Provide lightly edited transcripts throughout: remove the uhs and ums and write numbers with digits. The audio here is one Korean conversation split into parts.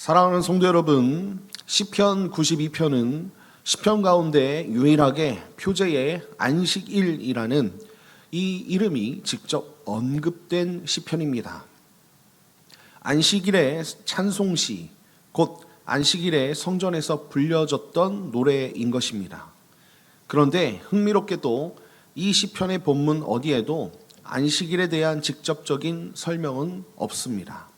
사랑하는 성도 여러분, 시편 92편은 시편 가운데 유일하게 표제의 안식일이라는 이 이름이 직접 언급된 시편입니다. 안식일의 찬송시, 곧 안식일에 성전에서 불려졌던 노래인 것입니다. 그런데 흥미롭게도 이 시편의 본문 어디에도 안식일에 대한 직접적인 설명은 없습니다.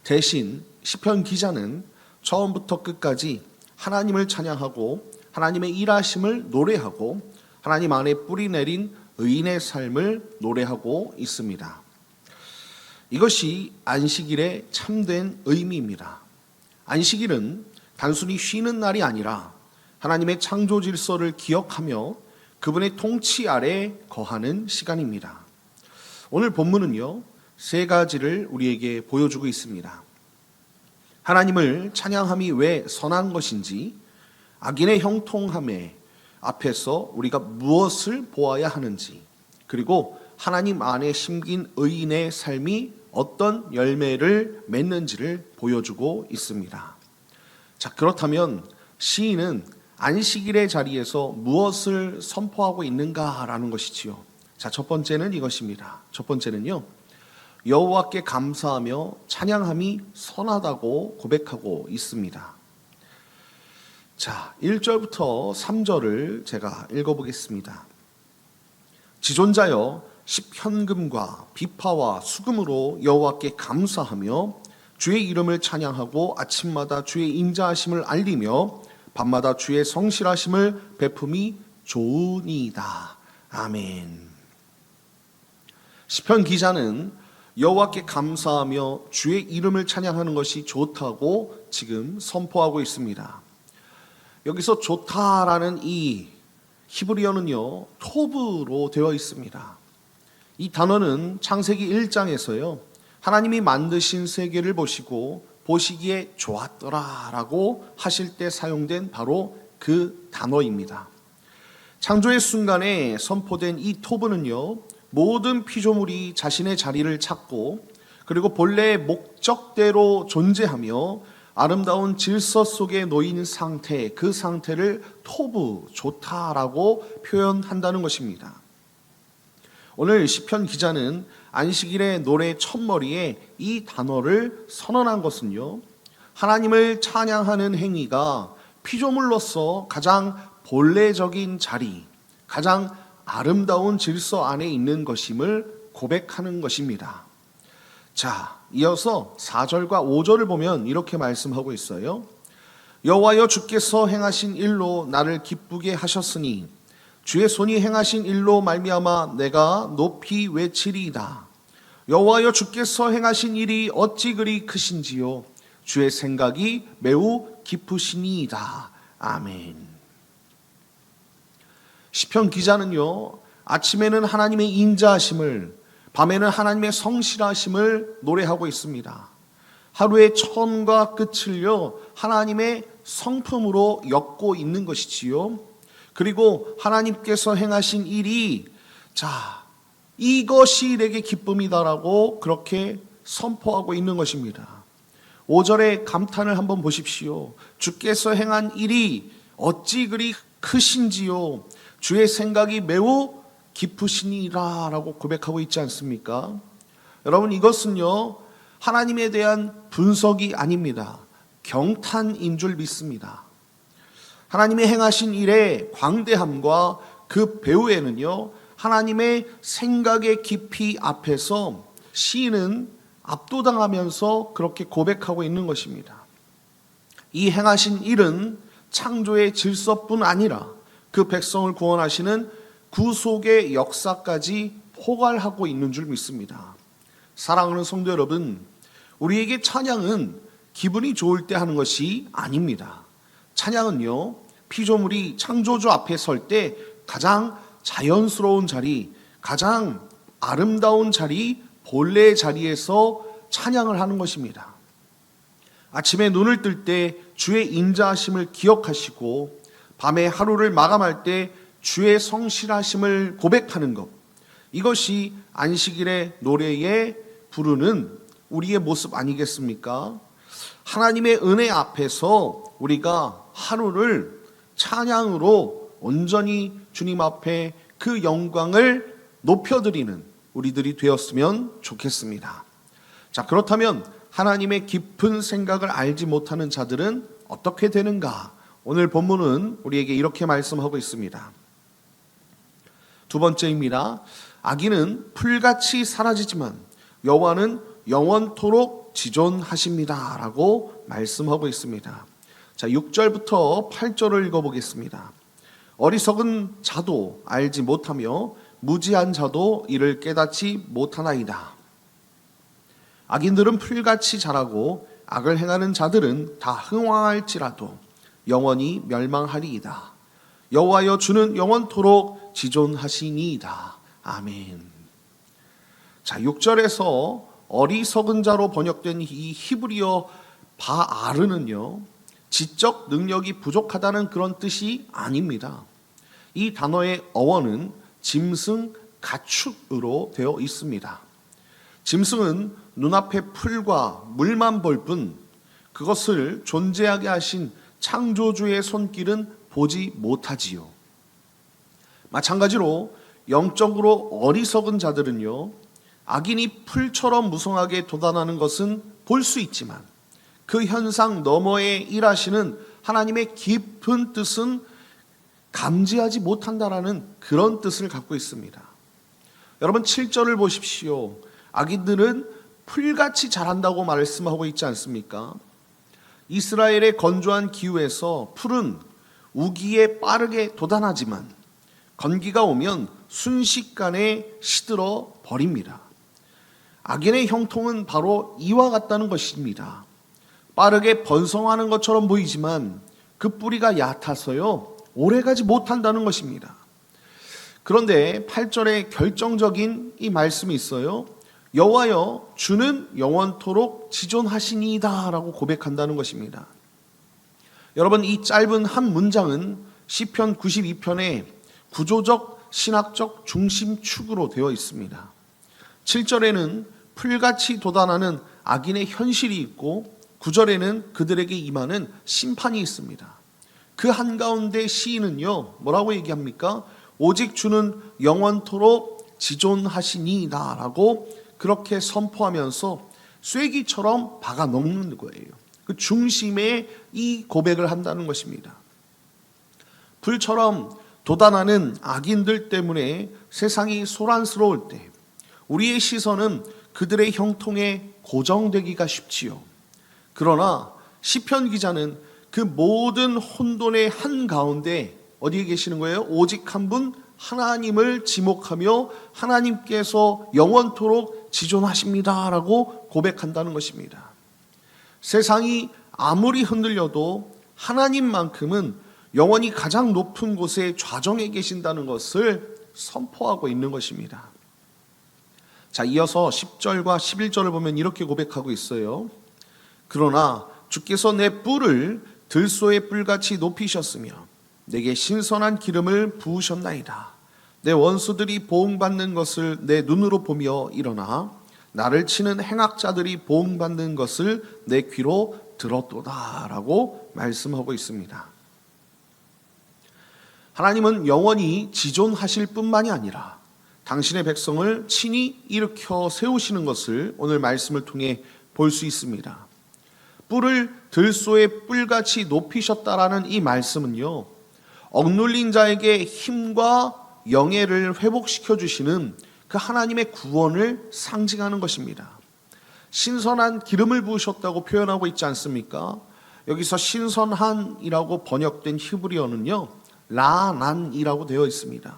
대신 시편 기자는 처음부터 끝까지 하나님을 찬양하고 하나님의 일하심을 노래하고 하나님 안에 뿌리 내린 의인의 삶을 노래하고 있습니다. 이것이 안식일의 참된 의미입니다. 안식일은 단순히 쉬는 날이 아니라 하나님의 창조 질서를 기억하며 그분의 통치 아래 거하는 시간입니다. 오늘 본문은요, 세 가지를 우리에게 보여주고 있습니다. 하나님을 찬양함이 왜 선한 것인지, 악인의 형통함에 앞에서 우리가 무엇을 보아야 하는지, 그리고 하나님 안에 심긴 의인의 삶이 어떤 열매를 맺는지를 보여주고 있습니다. 자, 그렇다면 시인은 안식일의 자리에서 무엇을 선포하고 있는가라는 것이지요. 자, 첫 번째는 이것입니다. 첫 번째는요, 여호와께 감사하며 찬양함이 선하다고 고백하고 있습니다. 자, 1절부터 3절을 제가 읽어보겠습니다. 지존자여 십현금과 비파와 수금으로 여호와께 감사하며 주의 이름을 찬양하고 아침마다 주의 인자하심을 알리며 밤마다 주의 성실하심을 베품이 좋으니이다. 아멘. 시편 기자는 여호와께 감사하며 주의 이름을 찬양하는 것이 좋다고 지금 선포하고 있습니다. 여기서 좋다라는 이 히브리어는요, 토브로 되어 있습니다. 이 단어는 창세기 1장에서요, 하나님이 만드신 세계를 보시고 보시기에 좋았더라라고 하실 때 사용된 바로 그 단어입니다. 창조의 순간에 선포된 이 토브는요, 모든 피조물이 자신의 자리를 찾고 그리고 본래의 목적대로 존재하며 아름다운 질서 속에 놓인 상태, 그 상태를 토브, 좋다라고 표현한다는 것입니다. 오늘 시편 기자는 안식일의 노래 첫머리에 이 단어를 선언한 것은요, 하나님을 찬양하는 행위가 피조물로서 가장 본래적인 자리, 가장 아름다운 질서 안에 있는 것임을 고백하는 것입니다. 자, 이어서 4절과 5절을 보면 이렇게 말씀하고 있어요. 여호와여 주께서 행하신 일로 나를 기쁘게 하셨으니 주의 손이 행하신 일로 말미암아 내가 높이 외치리이다. 여호와여 주께서 행하신 일이 어찌 그리 크신지요. 주의 생각이 매우 깊으시니이다. 아멘. 시편 기자는요, 아침에는 하나님의 인자하심을, 밤에는 하나님의 성실하심을 노래하고 있습니다. 하루의 처음과 끝을요, 하나님의 성품으로 엮고 있는 것이지요. 그리고 하나님께서 행하신 일이, 자, 이것이 내게 기쁨이다라고 그렇게 선포하고 있는 것입니다. 5절의 감탄을 한번 보십시오. 주께서 행한 일이 어찌 그리 크신지요. 주의 생각이 매우 깊으시니라 라고 고백하고 있지 않습니까? 여러분, 이것은요, 하나님에 대한 분석이 아닙니다. 경탄인 줄 믿습니다. 하나님의 행하신 일의 광대함과 그 배후에는요, 하나님의 생각의 깊이 앞에서 시인은 압도당하면서 그렇게 고백하고 있는 것입니다. 이 행하신 일은 창조의 질서뿐 아니라 그 백성을 구원하시는 구속의 역사까지 포괄하고 있는 줄 믿습니다. 사랑하는 성도 여러분, 우리에게 찬양은 기분이 좋을 때 하는 것이 아닙니다. 찬양은요, 피조물이 창조주 앞에 설 때 가장 자연스러운 자리, 가장 아름다운 자리, 본래의 자리에서 찬양을 하는 것입니다. 아침에 눈을 뜰 때 주의 인자하심을 기억하시고 밤에 하루를 마감할 때 주의 성실하심을 고백하는 것, 이것이 안식일의 노래에 부르는 우리의 모습 아니겠습니까? 하나님의 은혜 앞에서 우리가 하루를 찬양으로 온전히 주님 앞에 그 영광을 높여드리는 우리들이 되었으면 좋겠습니다. 자, 그렇다면 하나님의 깊은 생각을 알지 못하는 자들은 어떻게 되는가? 오늘 본문은 우리에게 이렇게 말씀하고 있습니다. 두 번째입니다. 악인은 풀같이 사라지지만 여호와는 영원토록 지존하십니다 라고 말씀하고 있습니다. 자, 6절부터 8절을 읽어보겠습니다. 어리석은 자도 알지 못하며 무지한 자도 이를 깨닫지 못하나이다. 악인들은 풀같이 자라고 악을 행하는 자들은 다 흥황할지라도 영원히 멸망하리이다. 여호와여 주는 영원토록 지존하시니이다. 아멘. 자, 6절에서 어리석은 자로 번역된 이 히브리어 바아르는요, 지적 능력이 부족하다는 그런 뜻이 아닙니다. 이 단어의 어원은 짐승, 가축으로 되어 있습니다. 짐승은 눈앞에 풀과 물만 볼 뿐 그것을 존재하게 하신 창조주의 손길은 보지 못하지요. 마찬가지로 영적으로 어리석은 자들은요, 악인이 풀처럼 무성하게 돋아나는 것은 볼 수 있지만 그 현상 너머에 일하시는 하나님의 깊은 뜻은 감지하지 못한다라는 그런 뜻을 갖고 있습니다. 여러분 7절을 보십시오. 악인들은 풀같이 자란다고 말씀하고 있지 않습니까? 이스라엘의 건조한 기후에서 풀은 우기에 빠르게 돋아나지만 건기가 오면 순식간에 시들어 버립니다. 악인의 형통은 바로 이와 같다는 것입니다. 빠르게 번성하는 것처럼 보이지만 그 뿌리가 얕아서요, 오래가지 못한다는 것입니다. 그런데 8절에 결정적인 이 말씀이 있어요. 여호와여 주는 영원토록 지존하시니이다 라고 고백한다는 것입니다. 여러분, 이 짧은 한 문장은 시편 92편의 구조적 신학적 중심축으로 되어 있습니다. 7절에는 풀같이 돋아나는 악인의 현실이 있고 9절에는 그들에게 임하는 심판이 있습니다. 그 한가운데 시인은요, 뭐라고 얘기합니까? 오직 주는 영원토록 지존하시니이다 라고 그렇게 선포하면서 쐐기처럼 박아 넣는 거예요. 그 중심에 이 고백을 한다는 것입니다. 불처럼 돋아나는 악인들 때문에 세상이 소란스러울 때 우리의 시선은 그들의 형통에 고정되기가 쉽지요. 그러나 시편 기자는 그 모든 혼돈의 한가운데 어디에 계시는 거예요? 오직 한 분 하나님을 지목하며 하나님께서 영원토록 지존하십니다라고 고백한다는 것입니다. 세상이 아무리 흔들려도 하나님만큼은 영원히 가장 높은 곳에 좌정해 계신다는 것을 선포하고 있는 것입니다. 자, 이어서 10절과 11절을 보면 이렇게 고백하고 있어요. 그러나 주께서 내 뿔을 들소의 뿔같이 높이셨으며 내게 신선한 기름을 부으셨나이다. 내 원수들이 보응받는 것을 내 눈으로 보며 일어나 나를 치는 행악자들이 보응받는 것을 내 귀로 들었도다 라고 말씀하고 있습니다. 하나님은 영원히 지존하실 뿐만이 아니라 당신의 백성을 친히 일으켜 세우시는 것을 오늘 말씀을 통해 볼 수 있습니다. 뿔을 들소의 뿔같이 높이셨다라는 이 말씀은요, 억눌린 자에게 힘과 영예를 회복시켜 주시는 그 하나님의 구원을 상징하는 것입니다. 신선한 기름을 부으셨다고 표현하고 있지 않습니까? 여기서 신선한이라고 번역된 히브리어는요, 라난이라고 되어 있습니다.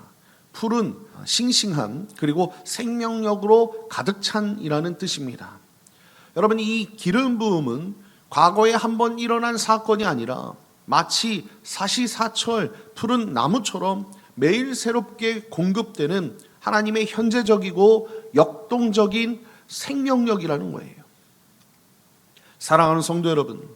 풀은 싱싱한 그리고 생명력으로 가득 찬이라는 뜻입니다. 여러분, 이 기름 부음은 과거에 한번 일어난 사건이 아니라 마치 사시사철 푸른 나무처럼 매일 새롭게 공급되는 하나님의 현재적이고 역동적인 생명력이라는 거예요. 사랑하는 성도 여러분,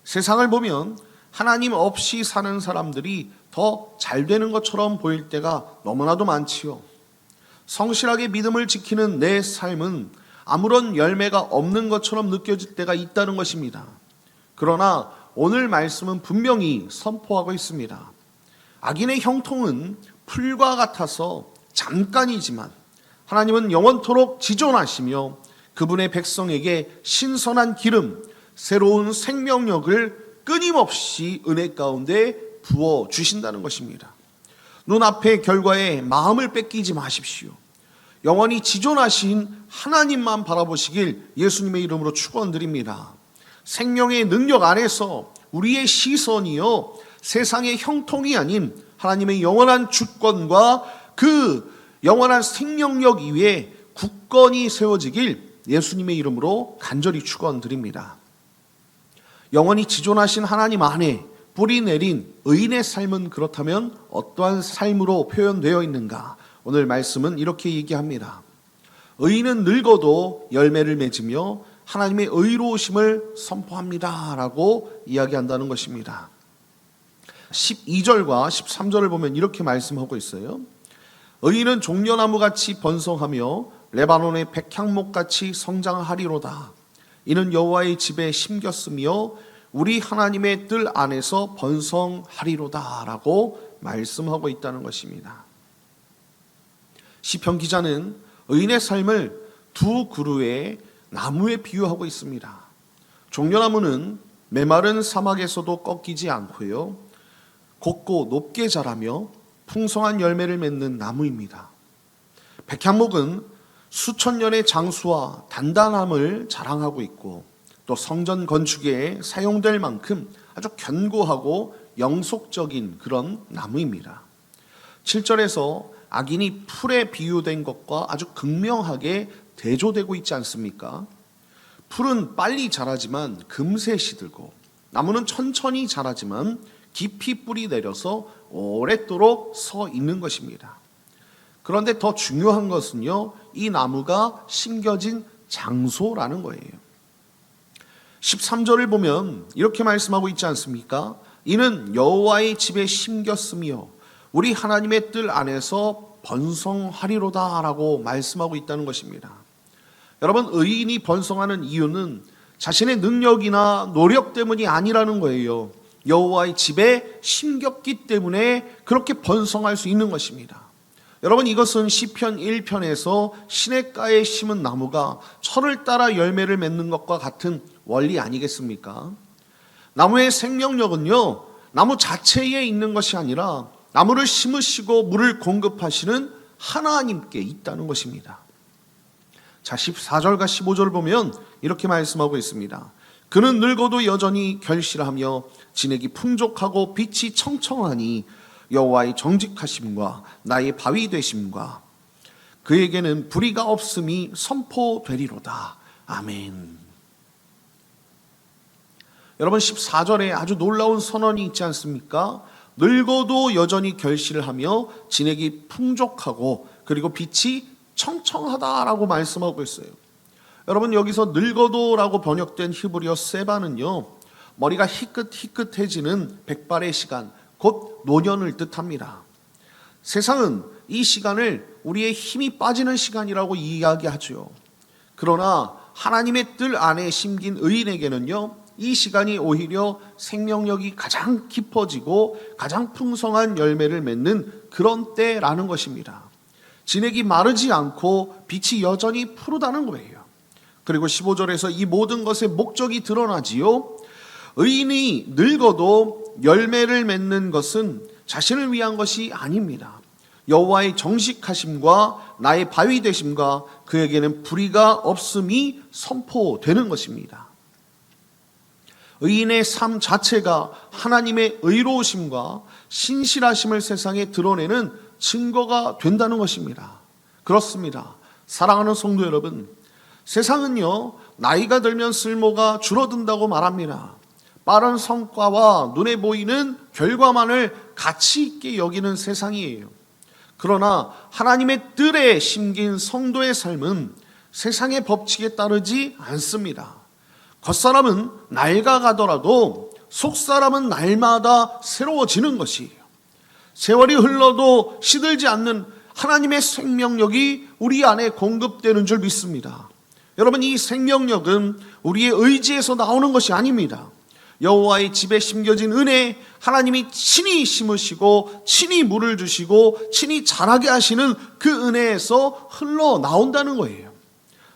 세상을 보면 하나님 없이 사는 사람들이 더 잘 되는 것처럼 보일 때가 너무나도 많지요. 성실하게 믿음을 지키는 내 삶은 아무런 열매가 없는 것처럼 느껴질 때가 있다는 것입니다. 그러나 오늘 말씀은 분명히 선포하고 있습니다. 악인의 형통은 풀과 같아서 잠깐이지만 하나님은 영원토록 지존하시며 그분의 백성에게 신선한 기름, 새로운 생명력을 끊임없이 은혜 가운데 부어 주신다는 것입니다. 눈앞의 결과에 마음을 뺏기지 마십시오. 영원히 지존하신 하나님만 바라보시길 예수님의 이름으로 축원드립니다. 생명의 능력 안에서 우리의 시선이요 세상의 형통이 아닌 하나님의 영원한 주권과 그 영원한 생명력 위에 굳건히 세워지길 예수님의 이름으로 간절히 축원드립니다. 영원히 지존하신 하나님 안에 뿌리 내린 의인의 삶은 그렇다면 어떠한 삶으로 표현되어 있는가? 오늘 말씀은 이렇게 얘기합니다. 의인은 늙어도 열매를 맺으며 하나님의 의로우심을 선포합니다 라고 이야기한다는 것입니다. 12절과 13절을 보면 이렇게 말씀하고 있어요. 의인은 종려나무같이 번성하며 레바논의 백향목같이 성장하리로다. 이는 여호와의 집에 심겼으며 우리 하나님의 뜰 안에서 번성하리로다 라고 말씀하고 있다는 것입니다. 시편 기자는 의인의 삶을 두 그루의 나무에 비유하고 있습니다. 종려나무는 메마른 사막에서도 꺾이지 않고요, 곱고 높게 자라며 풍성한 열매를 맺는 나무입니다. 백향목은 수천 년의 장수와 단단함을 자랑하고 있고 또 성전 건축에 사용될 만큼 아주 견고하고 영속적인 그런 나무입니다. 7절에서 악인이 풀에 비유된 것과 아주 극명하게 대조되고 있지 않습니까? 풀은 빨리 자라지만 금세 시들고 나무는 천천히 자라지만 깊이 뿌리 내려서 오랫도록 서 있는 것입니다. 그런데 더 중요한 것은요, 이 나무가 심겨진 장소라는 거예요. 13절을 보면 이렇게 말씀하고 있지 않습니까? 이는 여호와의 집에 심겼으며 우리 하나님의 뜰 안에서 번성하리로다 라고 말씀하고 있다는 것입니다. 여러분, 의인이 번성하는 이유는 자신의 능력이나 노력 때문이 아니라는 거예요. 여호와의 집에 심겼기 때문에 그렇게 번성할 수 있는 것입니다. 여러분, 이것은 시편 1편에서 시냇가에 심은 나무가 철을 따라 열매를 맺는 것과 같은 원리 아니겠습니까? 나무의 생명력은요, 나무 자체에 있는 것이 아니라 나무를 심으시고 물을 공급하시는 하나님께 있다는 것입니다. 자, 14절과 15절을 보면 이렇게 말씀하고 있습니다. 그는 늙어도 여전히 결실하며 진액이 풍족하고 빛이 청청하니 여호와의 정직하심과 나의 바위 되심과 그에게는 불의가 없음이 선포되리로다. 아멘. 여러분, 14절에 아주 놀라운 선언이 있지 않습니까? 늙어도 여전히 결실을 하며 진액이 풍족하고 그리고 빛이 청청하다라고 말씀하고 있어요. 여러분, 여기서 늙어도라고 번역된 히브리어 세바는요, 머리가 희끗희끗해지는 백발의 시간, 곧 노년을 뜻합니다. 세상은 이 시간을 우리의 힘이 빠지는 시간이라고 이야기하죠. 그러나 하나님의 뜰 안에 심긴 의인에게는요, 이 시간이 오히려 생명력이 가장 깊어지고 가장 풍성한 열매를 맺는 그런 때라는 것입니다. 진액이 마르지 않고 빛이 여전히 푸르다는 거예요. 그리고 15절에서 이 모든 것의 목적이 드러나지요. 의인이 늙어도 열매를 맺는 것은 자신을 위한 것이 아닙니다. 여호와의 정직하심과 나의 바위 되심과 그에게는 불의가 없음이 선포되는 것입니다. 의인의 삶 자체가 하나님의 의로우심과 신실하심을 세상에 드러내는 증거가 된다는 것입니다. 그렇습니다. 사랑하는 성도 여러분, 세상은요, 나이가 들면 쓸모가 줄어든다고 말합니다. 빠른 성과와 눈에 보이는 결과만을 가치 있게 여기는 세상이에요. 그러나 하나님의 뜰에 심긴 성도의 삶은 세상의 법칙에 따르지 않습니다. 겉사람은 낡아가더라도 속사람은 날마다 새로워지는 것이에요. 세월이 흘러도 시들지 않는 하나님의 생명력이 우리 안에 공급되는 줄 믿습니다. 여러분, 이 생명력은 우리의 의지에서 나오는 것이 아닙니다. 여호와의 집에 심겨진 은혜, 하나님이 친히 심으시고 친히 물을 주시고 친히 자라게 하시는 그 은혜에서 흘러나온다는 거예요.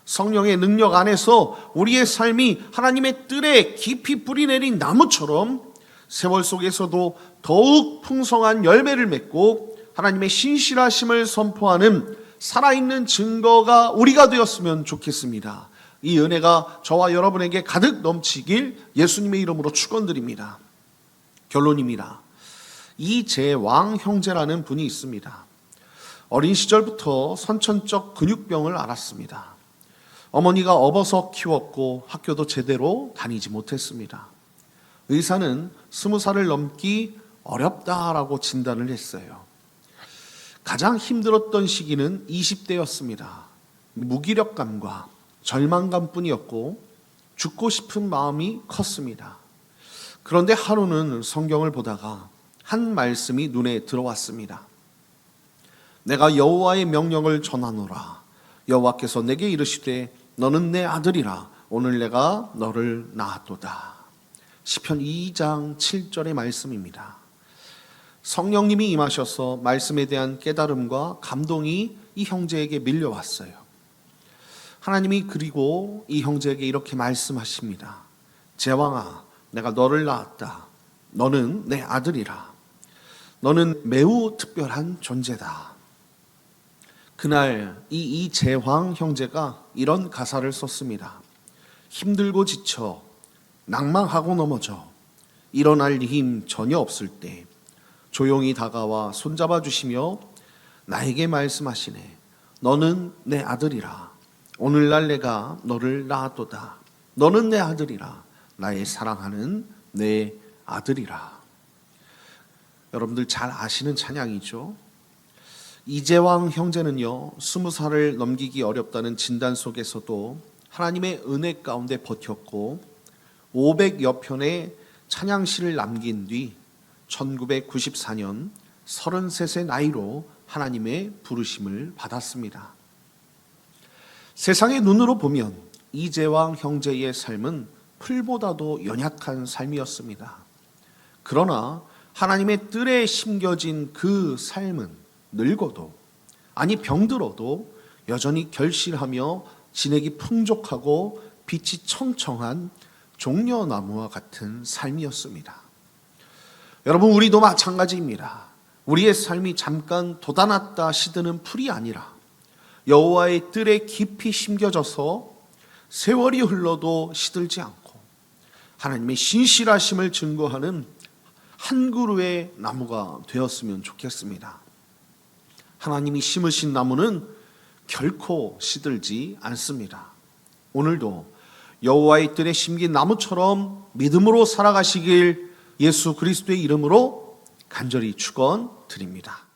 성령의 능력 안에서 우리의 삶이 하나님의 뜰에 깊이 뿌리내린 나무처럼 세월 속에서도 더욱 풍성한 열매를 맺고 하나님의 신실하심을 선포하는 살아있는 증거가 우리가 되었으면 좋겠습니다. 이 은혜가 저와 여러분에게 가득 넘치길 예수님의 이름으로 축원드립니다. 결론입니다. 이재왕 형제라는 분이 있습니다. 어린 시절부터 선천적 근육병을 앓았습니다. 어머니가 업어서 키웠고 학교도 제대로 다니지 못했습니다. 의사는 20살을 넘기 어렵다라고 진단을 했어요. 가장 힘들었던 시기는 20대였습니다. 무기력감과 절망감뿐이었고 죽고 싶은 마음이 컸습니다. 그런데 하루는 성경을 보다가 한 말씀이 눈에 들어왔습니다. 내가 여호와의 명령을 전하노라. 여호와께서 내게 이르시되 너는 내 아들이라. 오늘 내가 너를 낳았도다. 시편 2장 7절의 말씀입니다. 성령님이 임하셔서 말씀에 대한 깨달음과 감동이 이 형제에게 밀려왔어요. 하나님이 그리고 이 형제에게 이렇게 말씀하십니다. 제왕아, 내가 너를 낳았다. 너는 내 아들이라. 너는 매우 특별한 존재다. 그날 이 이재황 형제가 이런 가사를 썼습니다. 힘들고 지쳐 낭망하고 넘어져 일어날 힘 전혀 없을 때 조용히 다가와 손잡아 주시며 나에게 말씀하시네. 너는 내 아들이라. 오늘날 내가 너를 낳았도다. 너는 내 아들이라. 나의 사랑하는 내 아들이라. 여러분들 잘 아시는 찬양이죠. 이재왕 형제는요, 20살을 넘기기 어렵다는 진단 속에서도 하나님의 은혜 가운데 버텼고 500여 편의 찬양시를 남긴 뒤 1994년 33세 나이로 하나님의 부르심을 받았습니다. 세상의 눈으로 보면 이재왕 형제의 삶은 풀보다도 연약한 삶이었습니다. 그러나 하나님의 뜰에 심겨진 그 삶은 늙어도, 아니 병들어도 여전히 결실하며 진액이 풍족하고 빛이 청청한 종려나무와 같은 삶이었습니다. 여러분, 우리도 마찬가지입니다. 우리의 삶이 잠깐 돋아났다 시드는 풀이 아니라 여호와의 뜰에 깊이 심겨져서 세월이 흘러도 시들지 않고 하나님의 신실하심을 증거하는 한 그루의 나무가 되었으면 좋겠습니다. 하나님이 심으신 나무는 결코 시들지 않습니다. 오늘도 여호와의 뜰에 심긴 나무처럼 믿음으로 살아가시길 예수 그리스도의 이름으로 간절히 축원드립니다.